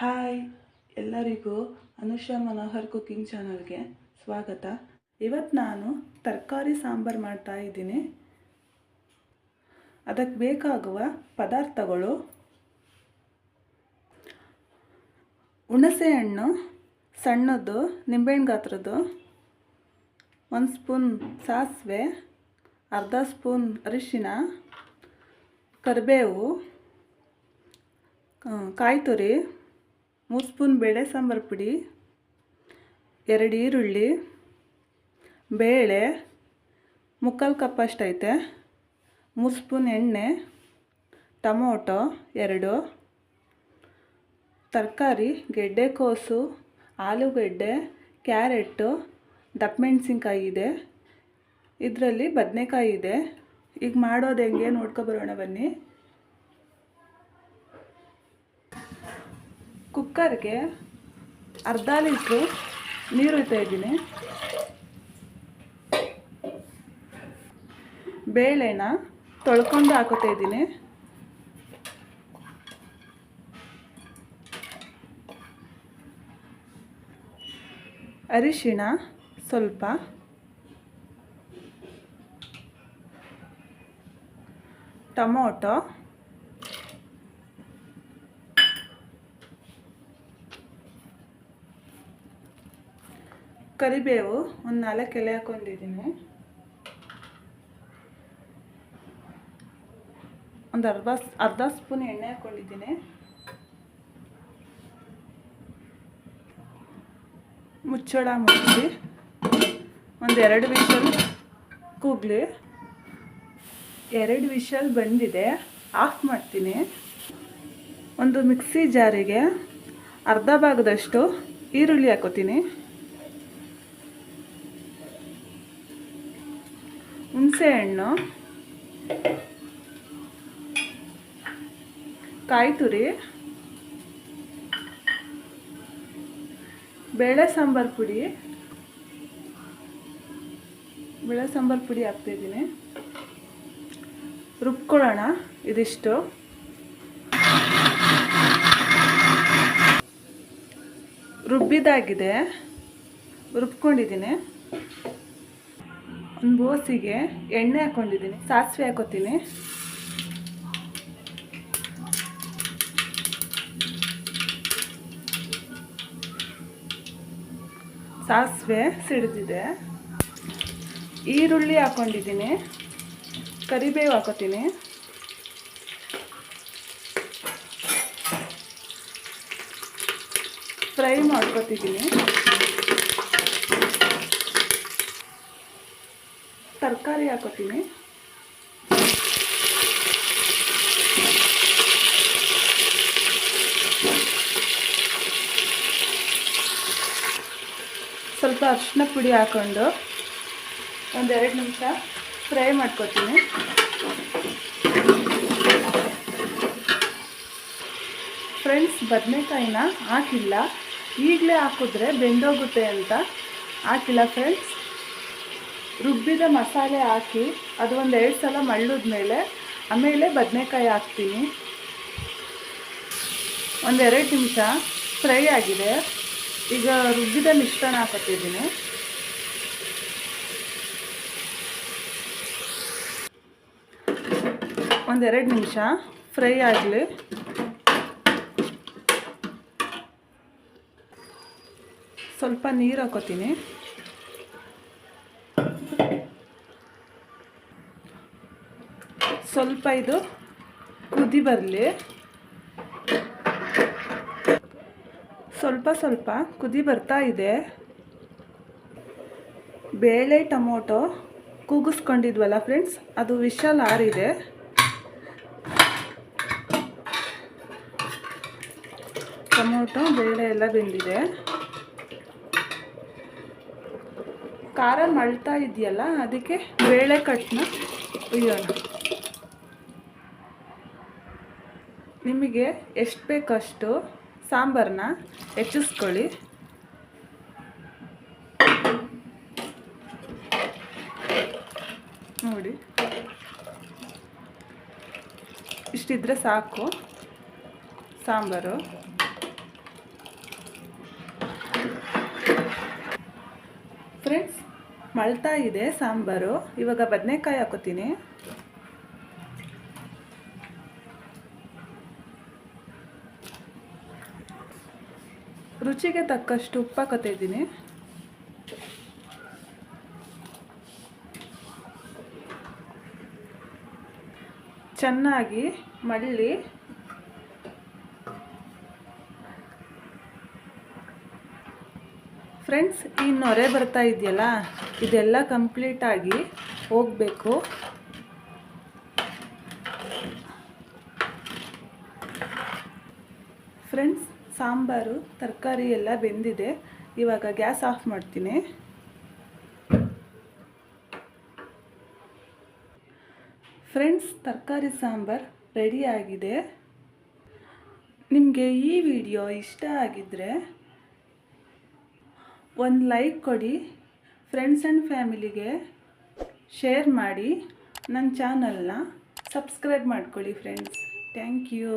Hi ಎಲ್ಲರಿಗೂ Anusha Manohar cooking ಚಾನಲ್ಗೆ ಸ್ವಾಗತ. ಇವತ್ತು ನಾನು ತರಕಾರಿ ಸಾಂಬಾರು ಮಾಡ್ತಾ ಇದ್ದೀನಿ. ಅದಕ್ಕೆ ಬೇಕಾಗುವ ಪದಾರ್ಥಗಳು: ಹುಣಸೆ ಹಣ್ಣು ಸಣ್ಣದು, ನಿಂಬೆಹಣ್ಣು ಗಾತ್ರದ್ದು, 1 ಸ್ಪೂನ್ ಸಾಸಿವೆ, ಅರ್ಧ ಸ್ಪೂನ್ ಅರಿಶಿನ, ಕರಿಬೇವು, ಕಾಯಿ ತುರಿ, 3 ಸ್ಪೂನ್ ಬೇಳೆ ಸಾಂಬಾರು ಪುಡಿ, 2 ಈರುಳ್ಳಿ, ಬೇಳೆ 3/4 ಕಪ್ ಅಷ್ಟೈತೆ, 3 ಸ್ಪೂನ್ ಎಣ್ಣೆ, ಟೊಮೊಟೊ 2, ತರಕಾರಿ ಗೆಡ್ಡೆಕೋಸು, ಆಲೂಗಡ್ಡೆ, ಕ್ಯಾರೆಟು, ದಪ್ಪ ಮೆಣಸಿನ್ಕಾಯಿ ಇದೆ, ಇದರಲ್ಲಿ ಬದನೆಕಾಯಿ ಇದೆ. ಈಗ ಮಾಡೋದು ಹೆಂಗೆ ನೋಡ್ಕೊಬರೋಣ ಬನ್ನಿ. ಕುಕ್ಕರ್ಗೆ ಅರ್ಧ ಲೀಟ್ರು ನೀರು ಇಡ್ತಾ ಇದ್ದೀನಿ. ಬೇಳೆನ ತೊಳ್ಕೊಂಡು ಹಾಕೋತಾ ಇದ್ದೀನಿ. ಅರಿಶಿಣ ಸ್ವಲ್ಪ, ಟೊಮೊಟೊ, ಕರಿಬೇವು ಒಂದು 4 ಎಲೆ ಹಾಕೊಂಡಿದ್ದೀನಿ, ಒಂದು ಅರ್ಧ ಸ್ಪೂನ್ ಎಣ್ಣೆ ಹಾಕ್ಕೊಂಡಿದ್ದೀನಿ. ಮುಚ್ಚಳ ಮುಚ್ಚಿ ಒಂದು 2 ವಿಷಲ್ ಕೂಗಲಿ. 2 ವಿಷಲ್ ಬಂದಿದೆ, ಆಫ್ ಮಾಡ್ತೀನಿ. ಒಂದು ಮಿಕ್ಸಿ ಜಾರಿಗೆ ಅರ್ಧ ಭಾಗದಷ್ಟು ಈರುಳ್ಳಿ ಹಾಕೋತೀನಿ. ಹುಣಸೆ ಹಣ್ಣು, ಕಾಯಿ ತುರಿ, ಬೇಳೆ ಸಾಂಬಾರು ಪುಡಿ ಹಾಕ್ತಿದ್ದೀನಿ. ರುಬ್ಕೊಳ್ಳೋಣ. ಇದಿಷ್ಟು ರುಬ್ಬಿದಾಗಿದೆ, ರುಬ್ಕೊಂಡಿದ್ದೀನಿ. ಒಂದು ಬೋಸಿಗೆ ಎಣ್ಣೆ ಹಾಕ್ಕೊಂಡಿದ್ದೀನಿ, ಸಾಸಿವೆ ಹಾಕೋತೀನಿ. ಸಾಸಿವೆ ಸಿಡಿದಿದೆ. ಈರುಳ್ಳಿ ಹಾಕ್ಕೊಂಡಿದ್ದೀನಿ, ಕರಿಬೇವು ಹಾಕೋತೀನಿ. ಫ್ರೈ ಮಾಡ್ಕೊತಿದ್ದೀನಿ. ತರಕಾರಿ ಹಾಕೋತೀನಿ. ಸ್ವಲ್ಪ ಅರಿಶಿನ ಪುಡಿ ಹಾಕ್ಕೊಂಡು ಒಂದು 2 ನಿಮಿಷ ಫ್ರೈ ಮಾಡ್ಕೊತೀನಿ. ಫ್ರೆಂಡ್ಸ್, ಬದನೆಕಾಯಿನ ಹಾಕಿಲ್ಲ, ಈಗಲೇ ಹಾಕಿದ್ರೆ ಬೆಂದೋಗುತ್ತೆ ಅಂತ ಹಾಕಿಲ್ಲ ಫ್ರೆಂಡ್ಸ್. ರುಬ್ಬಿದ ಮಸಾಲೆ ಹಾಕಿ ಅದು ಒಂದು 2 ಸಲ ಮಳ್ಳಿದ್ಮೇಲೆ ಆಮೇಲೆ ಬದನೆಕಾಯಿ ಹಾಕ್ತೀನಿ. ಒಂದು 2 ನಿಮಿಷ ಫ್ರೈ ಆಗಿದೆ. ಈಗ ರುಬ್ಬಿದ ಮಿಶ್ರಣ ಹಾಕೋತಿದ್ದೀನಿ. ಒಂದು 2 ನಿಮಿಷ ಫ್ರೈ ಆಗಲಿ. ಸ್ವಲ್ಪ ನೀರು ಹಾಕೋತೀನಿ. ಸ್ವಲ್ಪ ಇದು ಕುದಿ ಬರಲಿ. ಸ್ವಲ್ಪ ಕುದಿ ಬರ್ತಾ ಇದೆ. ಬೇಳೆ ಟೊಮೊಟೊ ಕೂಗಿಸ್ಕೊಂಡಿದ್ವಲ್ಲ ಫ್ರೆಂಡ್ಸ್, ಅದು ವಿಷಲ್ ಆರಿದೆ. ಟೊಮೊಟೊ ಬೇಳೆ ಎಲ್ಲ ಬೆಂದಿದೆ. ಖಾರ ಮಳ್ತಾ ಇದೆಯಲ್ಲ, ಅದಕ್ಕೆ ಬೇಳೆ ಕಟ್ಟನ್ನ ಹುಯ್ಯೋಣ. ನಿಮಗೆ ಎಷ್ಟು ಬೇಕಷ್ಟು ಸಾಂಬಾರನ್ನ ಹೆಚ್ಚಿಸ್ಕೊಳ್ಳಿ. ನೋಡಿ, ಇಷ್ಟಿದ್ರೆ ಸಾಕು ಸಾಂಬಾರು. ಫ್ರೆಂಡ್ಸ್, ಮಳ್ತಾ ಇದೆ ಸಾಂಬಾರು. ಇವಾಗ ಬದನೆಕಾಯಿ ಹಾಕೋತೀನಿ. ರುಚಿಗೆ ತಕ್ಕಷ್ಟು ಉಪ್ಪು ಹಾಕೋತಾ ಇದ್ದೀನಿ. ಚೆನ್ನಾಗಿ ಮಳ್ಳಿ ಫ್ರೆಂಡ್ಸ್, ಈ ನೊರೆ ಬರ್ತಾ ಇದೆಯಲ್ಲ, ಇದೆಲ್ಲ ಕಂಪ್ಲೀಟಾಗಿ ಹೋಗಬೇಕು. ಫ್ರೆಂಡ್ಸ್, ಸಾಂಬಾರು ತರಕಾರಿ ಎಲ್ಲ ಬೆಂದಿದೆ. ಇವಾಗ ಗ್ಯಾಸ್ ಆಫ್ ಮಾಡ್ತೀನಿ. ಫ್ರೆಂಡ್ಸ್, ತರಕಾರಿ ಸಾಂಬಾರು ರೆಡಿಯಾಗಿದೆ. ನಿಮಗೆ ಈ ವಿಡಿಯೋ ಇಷ್ಟ ಆಗಿದ್ದರೆ ಒಂದು ಲೈಕ್ ಕೊಡಿ, ಫ್ರೆಂಡ್ಸ್ ಆ್ಯಂಡ್ ಫ್ಯಾಮಿಲಿಗೆ ಶೇರ್ ಮಾಡಿ, ನನ್ನ ಚಾನಲ್ನ ಸಬ್ಸ್ಕ್ರೈಬ್ ಮಾಡ್ಕೊಳ್ಳಿ ಫ್ರೆಂಡ್ಸ್. Thank you.